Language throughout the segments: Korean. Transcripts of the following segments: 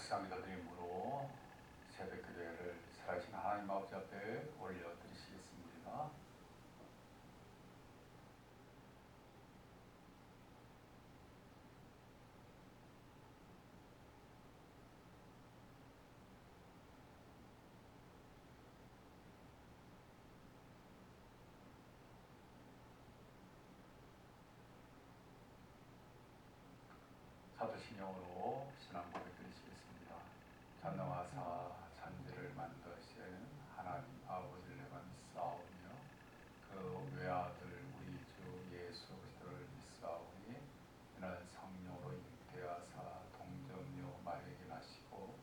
역사 믿어드림으로 새벽 기도회를 살아계신 하나님 아버지 앞에 올려드리시겠습니다. 사도신경으로 신앙 고백 드리시겠습니다. 전능하사 천지를 만드신 하나님 아버지를 내가 믿사오며 그 외아들 우리 주 예수 그리스도를 믿사오니 이는 성령으로 잉태하사 동정녀 마리아에게 나시고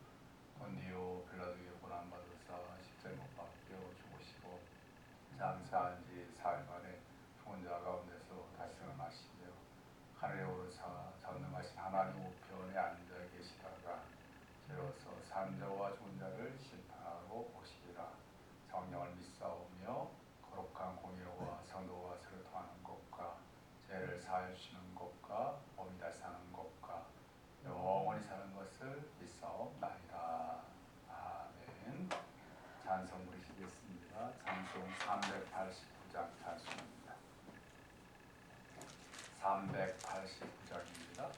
본디오 빌라도에게 고난받으사 십자가에 못 박혀 죽으시고 장사한 지 사흘 만에 죽은 자 가운데서 다시 살아나시며 하늘에 오르사 전능하신 하나님 우편에 앉아 계시다가 저로서 산자와 죽은 자를 심판하러 오시리라. 성령을 믿사오며 거룩한 공예와 성도와 서로 통하는 것과 죄를 사하여 주시는 것과 몸이 다시 사는 것과 영원히 사는 것을 믿사옵나이다. 아멘. 찬송 부르시겠습니다. 찬송 389장 찬송입니다. 389장입니다.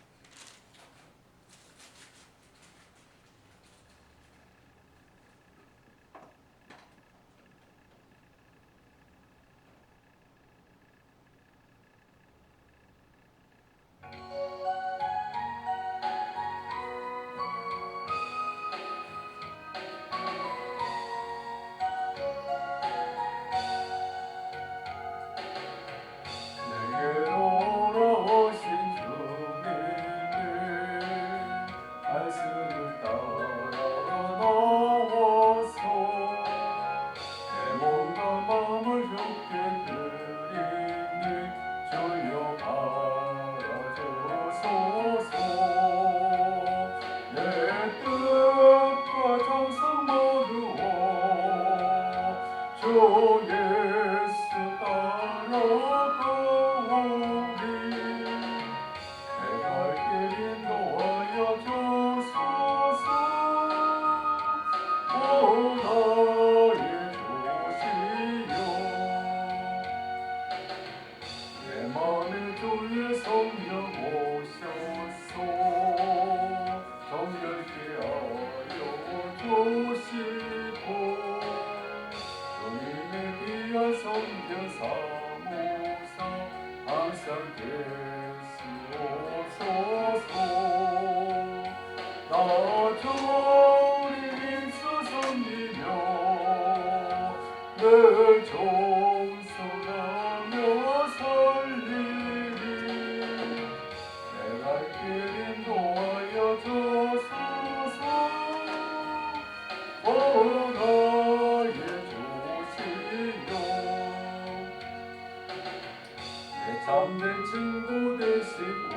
참된 친구 되시고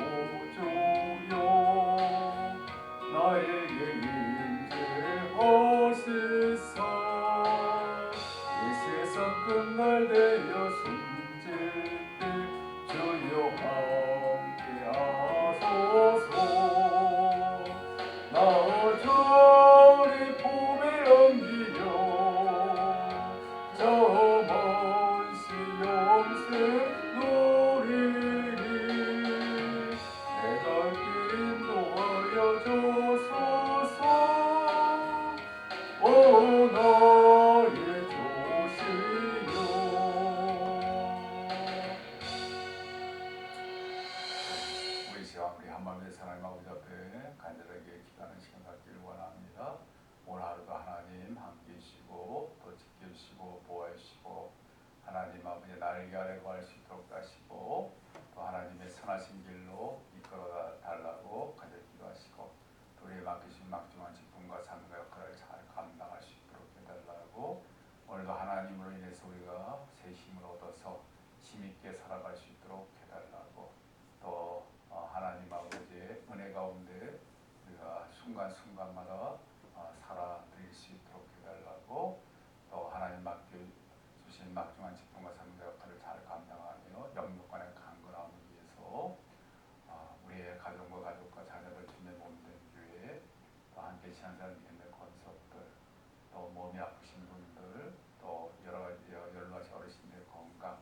주요 나에게 인재하시사 이 세상 끝날 되어 숨질 때 주여 함께 하소서 나 저리 품에 옮기려 저 먼시 영생 우리 한마음의 하나님 아버지 앞에 간절하게 기도하는 시간 갖기를 원합니다. 오늘 하루도 하나님 함께 해주시고 또 지켜주시고 보호해주시고 하나님 아버지 날개 아래 구할 수 있도록 하시고 또 하나님의 선하신 길로 이끌어 달라고 간절히 기도하시고 또 우리의 맡기신 막중한 직분과 삶과 역할을 잘 감당할 수 있도록 해달라고 오늘도 하나님으로 인해서 우리가 새 힘을 얻어서 힘있게 살아갈 수 있도록 해달라고 또 하나님 아버지의 은혜 가운데 우리가 순간순간마다 살아드릴 수 있도록 해달라고 또 하나님 맡겨주신 막중한 직분과 삶과 역할을 잘 감당하며 영육간의 강건함을 위해서 우리의 가정과 자녀들 주님의 몸된 교회 또 함께 지난 이런 믿음의 권속들, 또 몸이 아프신 분들, 또 여러 가지 연로하신 어르신들의 건강,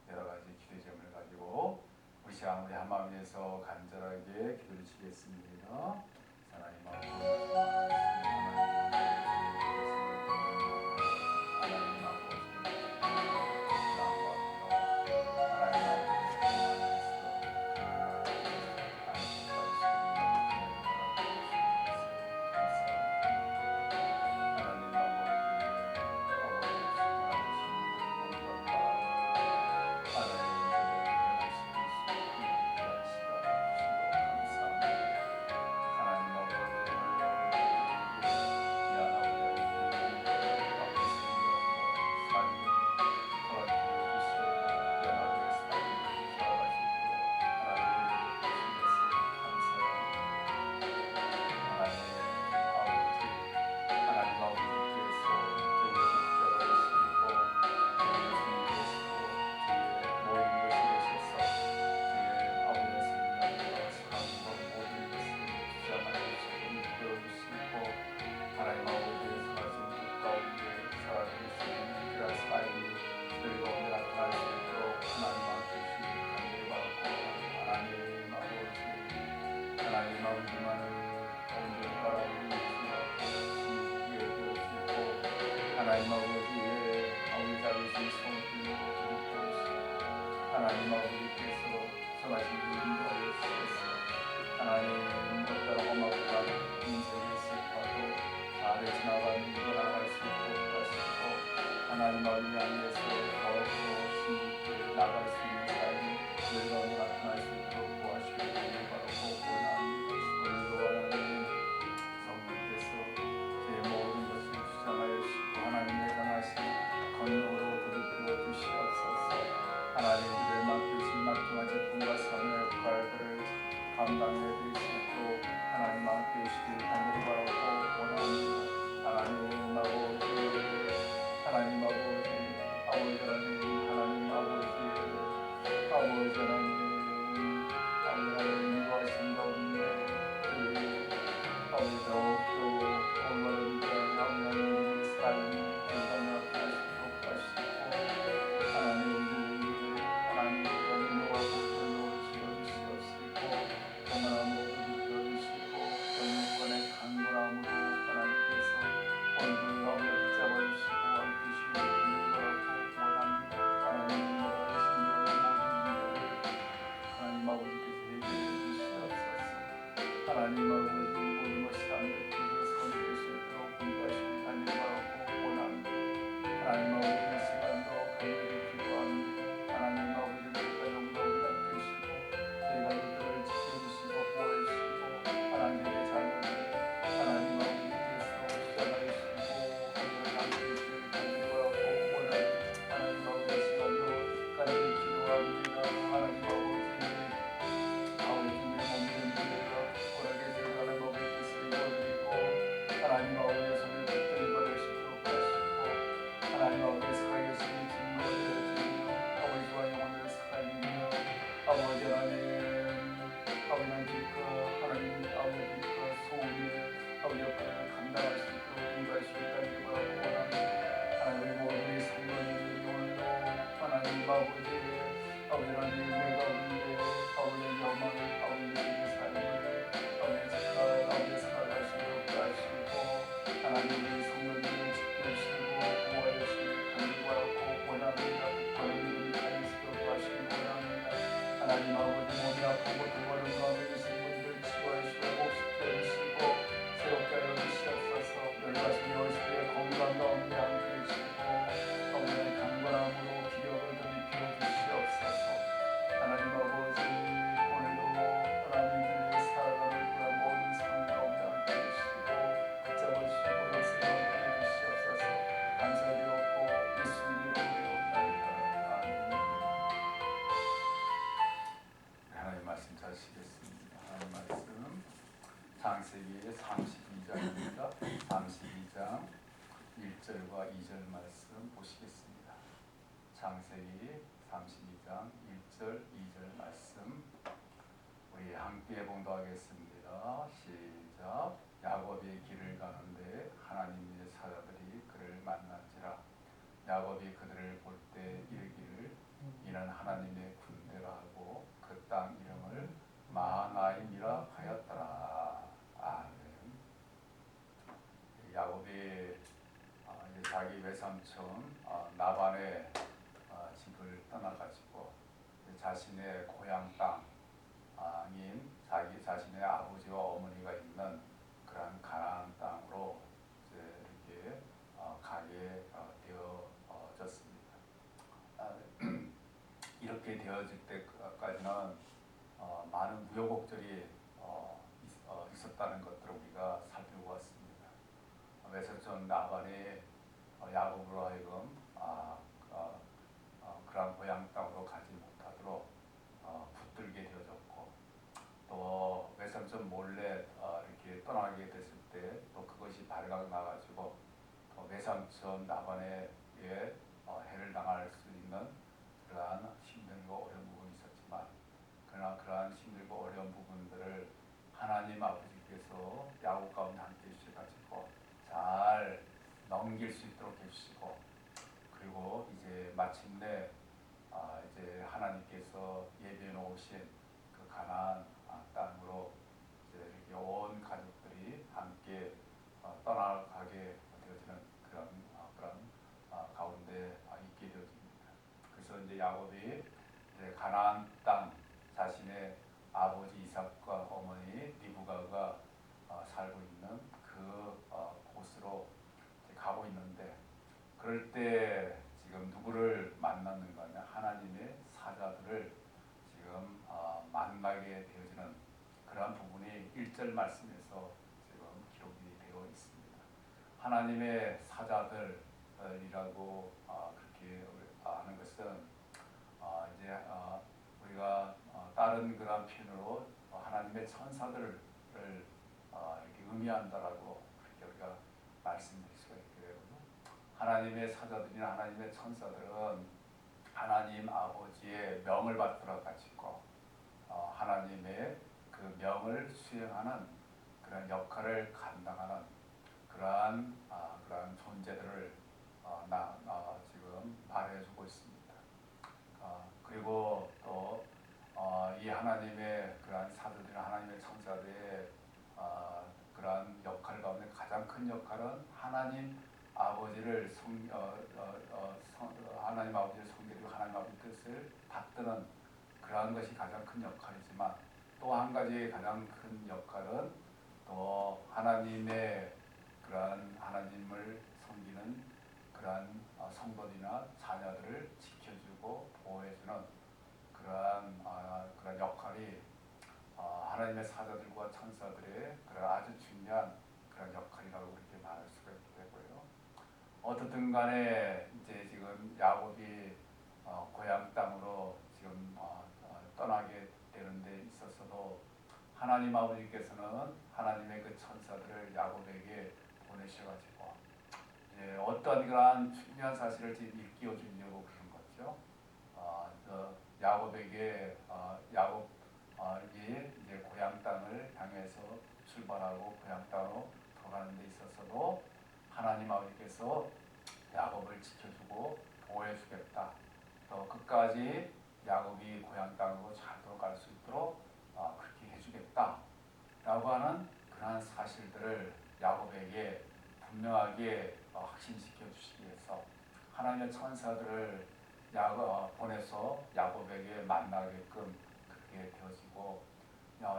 여러 가지 기도의 점을 가지고 우리 시간 우리 한마음에서 간절하게 기도를 드리겠습니다. 하나님 하나님 아버지의 아버지 자비신 성품을 드리옵시고 하나님 아버지께서 선하신 인도하여 주셔서 하나님 어떤 험악한 인생의 습관도 잘 지나가는 일을 나갈 수 있도록 하시고 하나님 아버지 향해서 더욱더 신있게 나갈 수 있는 삶이 즐거움이 나타날 수 있도록 도와주시길 바라고 원합니다. 오늘도 하나님 성령께서 제 모든 것을 주장하여 주시고 하나님의 강하신 건너로 드리필요 주시옵소서. 하나님의 맡기신 막중한 직분과 삶의 역할들을 감당해 드리시고 하나님 함께 주시길 간절히 바라고 원합니다. 하나님 아버지 하나님 아버지 아버지 하나님 아버지 아버지 하나님 인도하신 가운데 아버지 더욱더 오늘은 하나님의 삶이 건강하게 하시도록 하시고 하나님의 인도하고 인도를 지어주시옵시고 평안함으로 이끌어주시고 영육간의 강건함으로 하나님께서 오늘도 마음을 붙잡아주시고 함께 주시기를 바라고 원합니다. 하나님 하나님 아버지께서 해결해 주시옵소서. 하나님 아버지 모든 것이 안되기를 선택할 수 있도록 공부하시길 간절히 바라고 원합니다. 하나님 아버지 이 시간도 간절히 기도합니다. 하나님 아버지께서 영광을 남기시고 저희 가족들을 지켜주시고 보호해주시고 하나님의 자녀들 하나님 아버지께서 시작하시고 오늘 함께해주시길 간절히 바라고 원합니다. 하나님 아버지 이 시간도 간절히 기도합니다. 하나님 아버지 준비해 몸된 분들과 고라게 들어가는 법을 쓰고 하나님 아버지의 손을 붙들고 받으시도록 하시고 하나님 아버지의 살아계신 증거를 드리며 아버지와 영원을 살리며 아버지 하나님 빛과 하나님 아버지 빛과 소원의 아버지 역할을 감당할 수 있도록 인도하시길 간절히 바라고 원합니다. 하나님 모든 성도님들이 오늘도 하나님 아버지 하나님 내 가운데 아버지의 영광을 아버지의 삶을 아버지 살아가시도록 하시고 하나님의 성도님을 지켜주시고 보호하시길 간절히 바라고 원합니다. 하나님을 다니시도록 하시길 원합니다. 하나님 아버지 몸이 아프고 두번은 마음에 계신 분들 치유하시고 복시켜주시고 새롭게 하여 주시옵소서. 열가신 여호수의 건강 가운데 함께 해주시고 아버지의 강건함으로 기력을 드리필요 주시옵소서. 하나님 아버지 오늘도 하나님들이 살아가는 그런 모든 삶 가운데 함께 해주시고 붙잡으시고 역사하게 해주시옵소서. 감사드리옵고 예수님 이름으로 기도합니다. 아멘. 하나님 말씀 잘 시겠습니다. 하나님 말씀 창세기 32장입니다. 32장 1절과 2절 말씀 보시겠습니다. 창세기 32장 1절 2절 말씀 우리 함께 봉독하겠습니다. 시작. 야곱이 길을 가는데 야곱이 그들을 볼 때 이르기를 이는 하나님의 군대라 하고 그 땅 이름을 마하나임이라 하였더라. 아멘. 야곱이 이제 자기 외삼촌 나반의 집을 떠나가지고 자신의 고향 땅인 자기 자신의 아버지와 어머니가 있는 그러한 가나안 땅으로 이제 이렇게 가게 되어졌습니다. 이렇게 되어질 때까지는 많은 우여곡절이 있었다는 것들을 우리가 살펴보았습니다. 외삼촌 나반이 야곱으로 하여금 그러한 고향 땅으로 가지 못하도록 붙들게 되어졌고, 또 외삼촌 몰래 이렇게 떠나게 됐을 때 또 그것이 발각 나가지고 또 외삼촌 나반에 해를 당할 수 있는 그러한 힘들고 어려운 부분이 있었지만, 그러나 그러한 힘들고 어려운 부분들을 하나님 아버지께서 야곱 가운데 함께 주셔가지고 잘 넘길 수 있도록 해주시고, 그리고 이제 마침내 이제 하나님께서 예비해 놓으신 그 가나안 땅으로 이제 이렇게 온 가족들이 함께 떠나가게 되어지는 그런 가운데 있게 되어집니다. 그래서 이제 야곱이 이제 가나안 땅 자신의 아버지 이삭과 어머니 리브가가 살고 있는 그 곳으로 가고 있는데, 그럴 때 지금 누구를 만났는가 하면 하나님의 사자들을 지금 만나게 되어지는 그러한 부분이 1절 말씀에서 지금 기록이 되어 있습니다. 하나님의 사자들이라고 그렇게 하는 것은 이제 우리가 다른 그런 표현으로 하나님의 천사들을 이렇게 의미한다라고 그렇게 우리가 말씀드릴 수가 있고요. 하나님의 사자들이나 하나님의 천사들은 하나님 아버지의 명을 받들어 가지고 하나님의 그 명을 수행하는 그런 역할을 감당하는 그러한 존재들을 지금 말해주고 있습니다. 그리고 또 이 하나님의 그러한 사자들이나 하나님의 천사들의 그러한 역할 가운데 가장 큰 역할은 하나님 아버지를 하나님 아버지를 섬기고 하나님 아버지 뜻을 받드는 그러한 것이 가장 큰 역할이지만, 또 한 가지 가장 큰 역할은 또 하나님의 그러한 하나님을 섬기는 그러한 성도들이나 자녀들을 지켜주고 보호해주는 그러한 역할이 하나님의 사자들과 천사들의 그런 아주 중요한 그런 역할이라고 그렇게 말할 수가 있고요. 어떻든 간에 이제 지금 야곱이 고향 땅으로 지금 떠나게 되는 데 있어서도 하나님 아버지께서는 하나님의 그 천사들을 야곱에게 보내셔가지고 이제 어떤 그러한 중요한 사실을 지금 일깨워 주려고 그런 거죠. 야곱에게 야곱이 이제 고향 땅을 향해서 출발하고 고향 땅으로 돌아가는 데 있어서도 하나님 아버지께서 야곱을 지켜주고 보호해주겠다. 또 끝까지 야곱이 고향 땅으로 잘 돌아갈 수 있도록 그렇게 해주겠다라고 하는 그러한 사실들을 야곱에게 분명하게 확신시켜 주시기 위해서 하나님의 천사들을 보내서 야곱에게 만나게끔 그렇게 되어지고,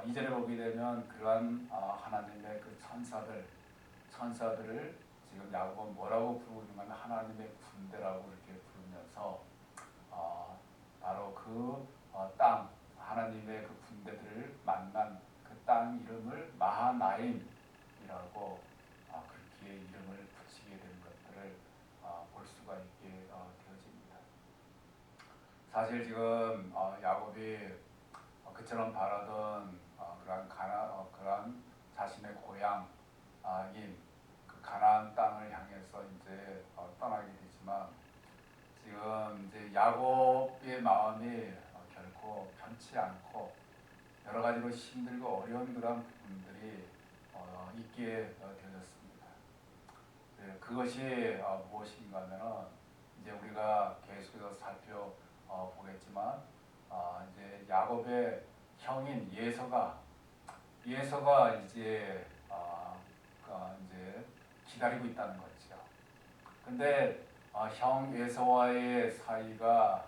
이전에 보게 되면 그러한 하나님의 그 천사들을 지금 야곱은 뭐라고 부르고 있는가 하면 하나님의 군대라고 이렇게 부르면서 바로 그 땅 하나님의 그 군대들을 만난 그 땅 이름을 마하나임이라고 그렇게 이름을 붙이게 된 것들을 볼 수가 있게 되어집니다. 사실 지금 야곱이 그처럼 바라던 그러한 자신의 고향인 그 가나안 땅을 향해서 이제 떠나게 되지만, 지금 이제 야곱의 마음이 결코 편치 않고 여러 가지로 힘들고 어려운 그런 부분들이 있게 되어졌습니다. 그것이 무엇인가 하면은 이제 우리가 계속해서 살펴보겠지만 이제 야곱의 형인 예서가 이제 이제 기다리고 있다는 거죠. 근데 형 예서와의 사이가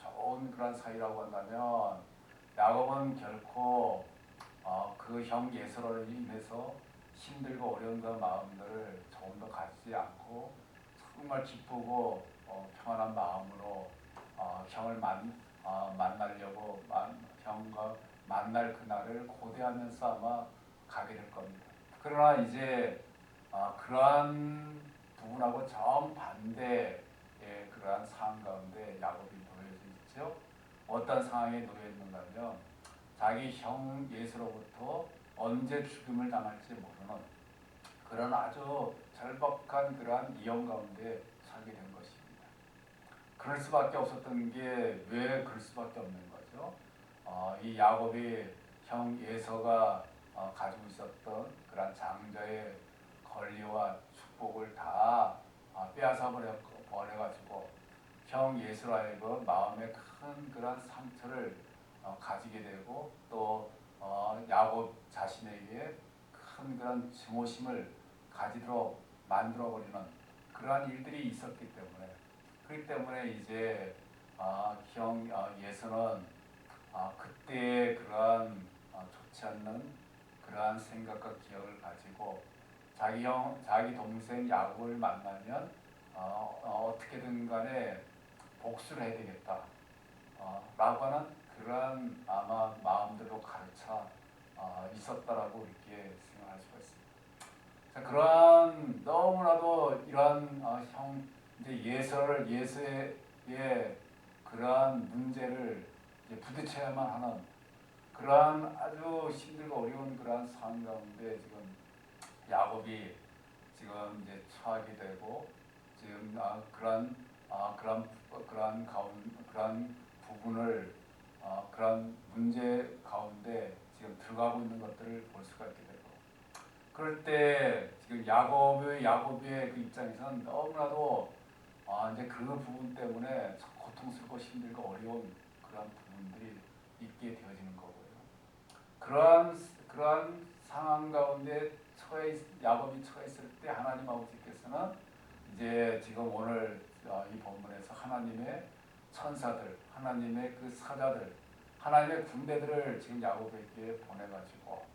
좋은 그런 사이라고 한다면 야곱은 결코 그 형 예서로 인해서 힘들고 어려운 그 마음들을 조금 더 갖지 않고 정말 기쁘고 평안한 마음으로 형을 만나려고 형과 만날 그날을 고대하면서 아마 가게 될 겁니다. 그러나 이제 그러한 부분하고 정반대의 그러한 상황 가운데 야곱이 놓여져 있죠. 어떤 상황에 놓여 있는가면 자기 형 예수로부터 언제 죽음을 당할지 모르는 그런 아주 절박한 그러한 위험 가운데 살게 된 것입니다. 그럴 수밖에 없었던 게 왜 그럴 수밖에 없는 거죠? 이 야곱이 형 예서가 가지고 있었던 그런 장자의 권리와 축복을 다 빼앗아 버려가지고 형 예수로 하여금 마음에 큰 그런 상처를 가지게 되고 또 야곱 자신에게 큰 그런 증오심을 가지도록 만들어버리는 그러한 일들이 있었기 때문에 그렇기 때문에 이제 형 예수는 그때의 그러한 좋지 않는 그러한 생각과 기억을 가지고 자기 동생 야곱을 만나면 어떻게든 간에 복수를 해야 되겠다 라고 하는 그러한 아마 마음대로 가르쳐 있었다라고 이렇게 생각할 수가 있습니다. 자, 그러한 너무나도 이러한 이제 예서의 그러한 문제를 이제 부딪혀야만 하는 그러한 아주 힘들고 어려운 그러한 상황 가운데 지금 야곱이 지금 이제 처하게 되고 지금 그러한 부분을 그러한 문제 가운데 지금 들어가고 있는 것들을 볼 수가 있게 되고 그럴 때 지금 야곱의 그 입장에서는 너무나도 이제 그 부분 때문에 고통스럽고 힘들고 어려운 그러한 부분들이 있게 되어지는 거고요. 그러한 상황 가운데 야곱이 처했을 때 하나님 아버지께서는 이제 지금 오늘 이 본문에서 하나님의 천사들, 하나님의 그 사자들, 하나님의 군대들을 지금 야곱에게 보내가지고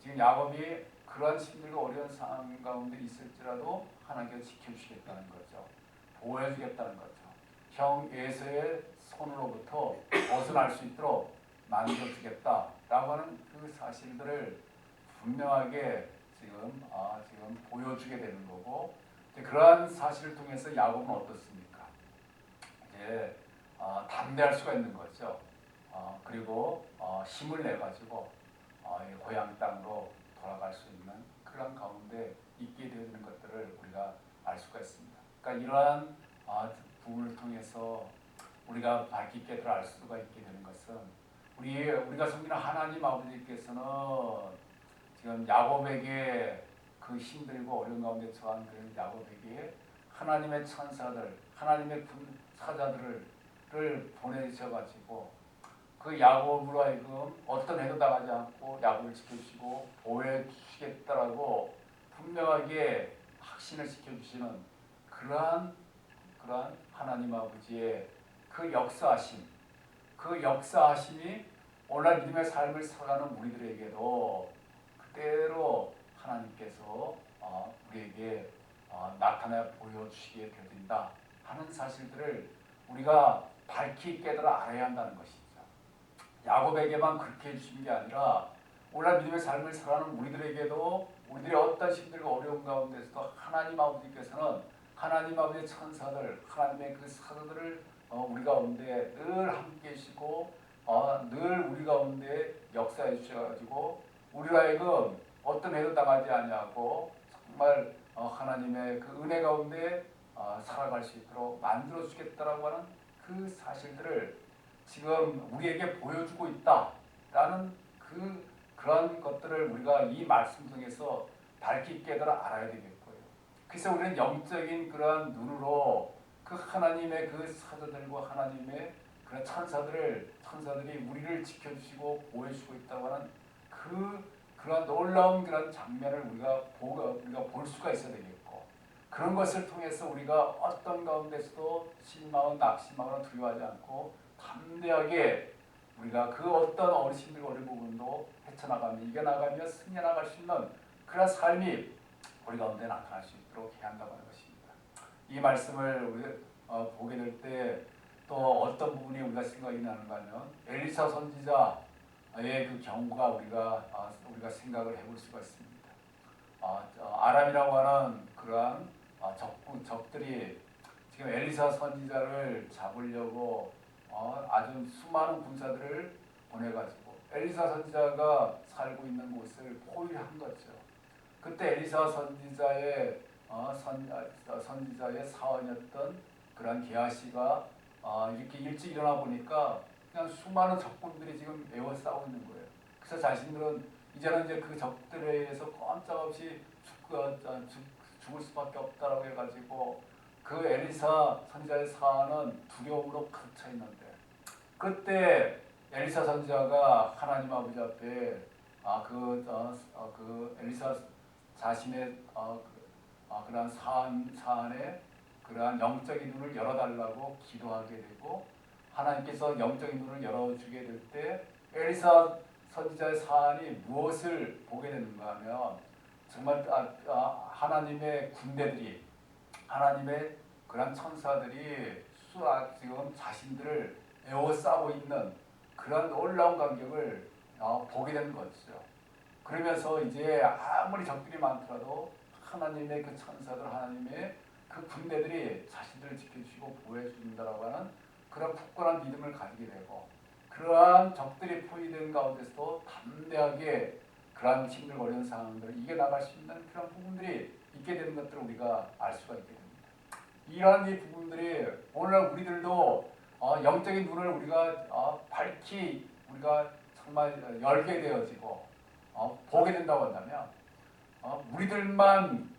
지금 야곱이 그런 힘들고 어려운 상황 가운데 있을지라도 하나님께서 지켜주시겠다는 거죠. 보호해주겠다는 거죠. 형 에서의 손으로부터 벗어날 수 있도록 만들어주겠다라고 하는 그 사실들을 분명하게 지금 보여주게 되는 거고 그러한 사실을 통해서 야곱은 어떻습니까? 이제 담대할 수가 있는 거죠. 그리고 힘을 내 가지고 고향 땅으로 돌아갈 수 있는 그런 가운데 있게 되는 것들을 우리가 알 수가 있습니다. 그러니까 이러한 부분을 통해서 우리가 밝히 깨달아 알 수가 있게 되는 것은 우리가 섬기는 하나님 아버지께서는 지금 야곱에게 그 힘들고 어려운 가운데 처한 그 야곱에게 하나님의 천사들, 하나님의 군 사자들을 보내셔가지고 그 야곱으로 하여금 어떤 해도 당하지 않고 야곱을 지켜주시고 보호해 주시겠다라고 분명하게 확신을 시켜주시는 그러한 하나님 아버지의 그 역사하심이 오늘날 믿음의 삶을 살아가는 우리들에게도 그대로 하나님께서 우리에게 나타나 보여주시게 되어진다 하는 사실들을 우리가 밝히 깨달아 알아야 한다는 것이죠. 야곱에게만 그렇게 해주신 게 아니라 오늘날 믿음의 삶을 살아가는 우리들에게도 우리들의 어떤 힘들고 어려운 가운데서도 하나님 아버지께서는 하나님 아버지의 천사들, 하나님의 그 사도들을 우리 가운데 늘 함께 계시고 늘 우리 가운데 역사해 주셔가지고 우리로 하여금 어떤 해도 당하지 아니하고 정말 하나님의 그 은혜 가운데 살아갈 수 있도록 만들어 주겠다라고 하는 그 사실들을 지금 우리에게 보여주고 있다라는 그런 것들을 우리가 이 말씀 통해서 밝히 깨달아 알아야 되겠고요. 그래서 우리는 영적인 그러한 눈으로 그 하나님의 그 사도들과 하나님의 그런 천사들이 우리를 지켜주시고 보호해주고 있다고 하는 그러한 놀라운 그런 장면을 우리가 볼 수가 있어야 되겠고, 그런 것을 통해서 우리가 어떤 가운데서도 실망은 낙심하거나 두려워하지 않고 담대하게 우리가 그 어떤 어르신들과 어려운 부분도 헤쳐나가며 이겨나가며 승리해나갈 수 있는 그런 삶이 우리 가운데 나타날 수 있도록 해야 한다고 하는 것입니다. 이 말씀을 우리가 보게 될 때 또 어떤 부분이 우리가 생각이 나는가 하면 엘리사 선지자의 그 경우가 우리가 생각을 해볼 수가 있습니다. 아람이라고 하는 그러한 적들이 지금 엘리사 선지자를 잡으려고 아주 수많은 군사들을 보내가지고 엘리사 선지자가 살고 있는 곳을 포위한 거죠. 그때 엘리사 선지자의 선지자의 사원이었던 그런 게하시가 이렇게 일찍 일어나 보니까 그냥 수많은 적군들이 지금 에워싸고 있는 거예요. 그래서 자신들은 이제는 이제 그 적들에 의해서 꼼짝없이 죽을 수밖에 없다라고 해가지고 그 엘리사 선지자의 사안은 두려움으로 가득 차 있는데, 그때 엘리사 선지자가 하나님 아버지 앞에 그 엘리사 자신의 그러한 사안에 그러한 영적인 눈을 열어달라고 기도하게 되고, 하나님께서 영적인 눈을 열어주게 될 때 엘리사 선지자의 사안이 무엇을 보게 되는가 하면 정말 하나님의 군대들이, 하나님의 그런 천사들이 지금 자신들을 에워싸고 있는 그런 놀라운 광경을 보게 되는 것이죠. 그러면서 이제 아무리 적들이 많더라도 하나님의 그 천사들, 하나님의 그 군대들이 자신들을 지켜주시고 보호해 준다라고 하는 그런 굳건한 믿음을 가지게 되고, 그러한 적들이 포위된 가운데서도 담대하게 그러한 힘들 어려운 상황들을 이겨나갈 수 있는 그런 부분들이 있게 되는 것들을 우리가 알 수가 있게 됩니다. 이러한 이 부분들이 오늘날 우리들도 영적인 눈을 우리가 밝히 우리가 정말 열게 되어지고 보게 된다고 한다면 우리들만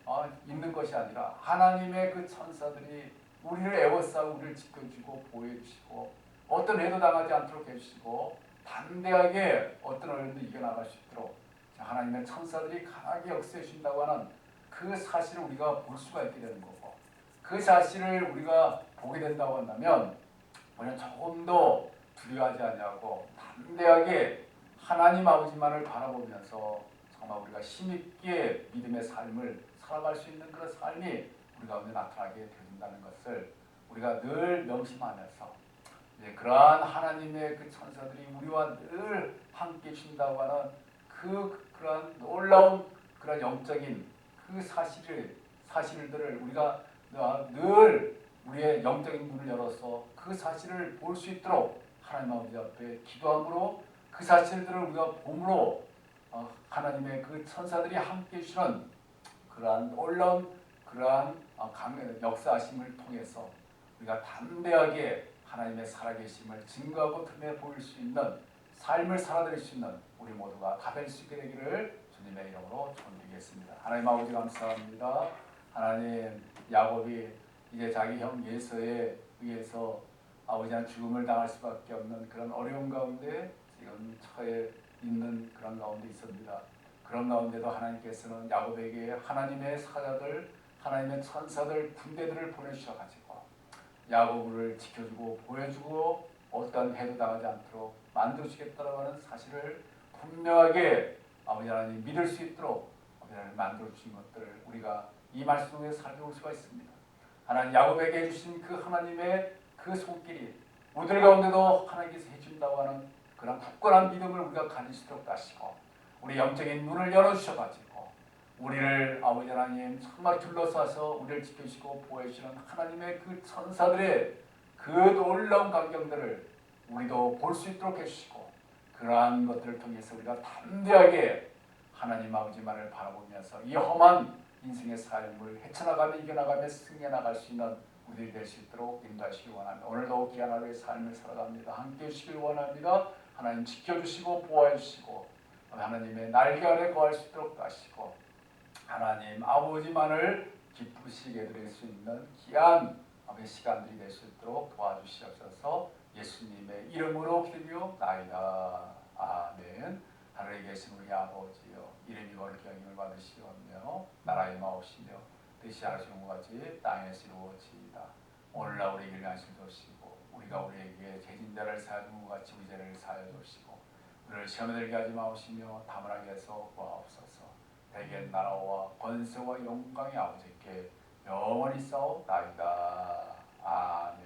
있는 것이 아니라 하나님의 그 천사들이 우리를 애워싸고 우리를 지켜주고 보호해주시고 어떤 해도 당하지 않도록 해주시고 담대하게 어떤 어려움도 이겨나갈 수 있도록 하나님의 천사들이 강하게 역사해 주신다고 하는 그 사실을 우리가 볼 수가 있게 되는 거고, 그 사실을 우리가 보게 된다고 한다면 우리는 조금도 두려워하지 아니하고 담대하게 하나님 아버지만을 바라보면서 정말 우리가 힘있게 믿음의 삶을 살아갈 수 있는 그런 삶이 우리 가운데 나타나게 된다는 것을 우리가 늘 명심하면서 이제 그러한 하나님의 그 천사들이 우리와 늘 함께 주신다고 하는 그러한 놀라운 그런 영적인 그 사실들을 우리가 늘 우리의 영적인 눈을 열어서 그 사실을 볼 수 있도록 하나님 아버지 앞에 기도함으로 그 사실들을 우리가 봄으로 하나님의 그 천사들이 함께 해주시는 그러한 놀라운 그러한 역사하심을 통해서 우리가 담대하게 하나님의 살아계심을 증거하고 틈에 보일 수 있는 삶을 살아낼 수 있는 우리 모두가 다 될 수 있게 되기를 주님의 이름으로 축원드리겠습니다. 하나님 아버지 감사합니다. 하나님, 야곱이 이제 자기 형 예서에 의해서 아버지한 죽음을 당할 수밖에 없는 그런 어려운 가운데 지금 처해 있는 그런 가운데 있습니다. 그런 가운데도 하나님께서는 야곱에게 하나님의 사자들, 하나님의 천사들, 군대들을 보내주셔가지고 야곱을 지켜주고 보여주고 어떠한 해도 당하지 않도록 만들어주겠다고 하는 사실을 분명하게 아버지 하나님 믿을 수 있도록 아버지 하나님 만들어주신 것들을 우리가 이 말씀 속에 살펴볼 수가 있습니다. 하나님 야곱에게 해주신 그 하나님의 그 손길이 우리들 가운데도 하나님께서 해준다고 하는 그런 굳건한 믿음을 우리가 가질 수 있도록 하시고 우리 영적인 눈을 열어주셔가지고 우리를 아버지 하나님 정말 둘러싸서 우리를 지켜주시고 보호해주시는 하나님의 그 천사들의 그 놀라운 광경들을 우리도 볼 수 있도록 해주시고 그러한 것들을 통해서 우리가 담대하게 하나님 아버지만을 바라보면서 이 험한 인생의 삶을 헤쳐나가며 이겨나가며 승리해나갈 수 있는 우리들이 될 수 있도록 인도하시기 원합니다. 오늘도 귀한 하루의 삶을 살아갑니다. 함께해 주시길 원합니다. 하나님 지켜주시고 보호해 주시고 하나님의 날개 아래 거할 수 있도록 하시고 하나님 아버지만을 기쁘시게 드릴 수 있는 귀한 시간들이 될 수 있도록 도와주시옵소서. 예수님의 이름으로 기도하옵나이다. 아멘. 하늘에 계신 우리 아버지여, 이름이 거룩히 여김을 받으시오며 나라의 마옵시며 뜻이 하시는 것 같이 땅에서 이루어지이다. 오늘날 우리에게 일하실 주시고 우리가 우리에게 죄진자를 사하는 것 같이 우리 죄를 사하여 주시고 우리를 시험에 들게 하지 마옵시며 다만 하게 해서 구하옵소서. 대개 나라와 권세와 영광이 아버지께 영원히 싸우나이다. 아멘.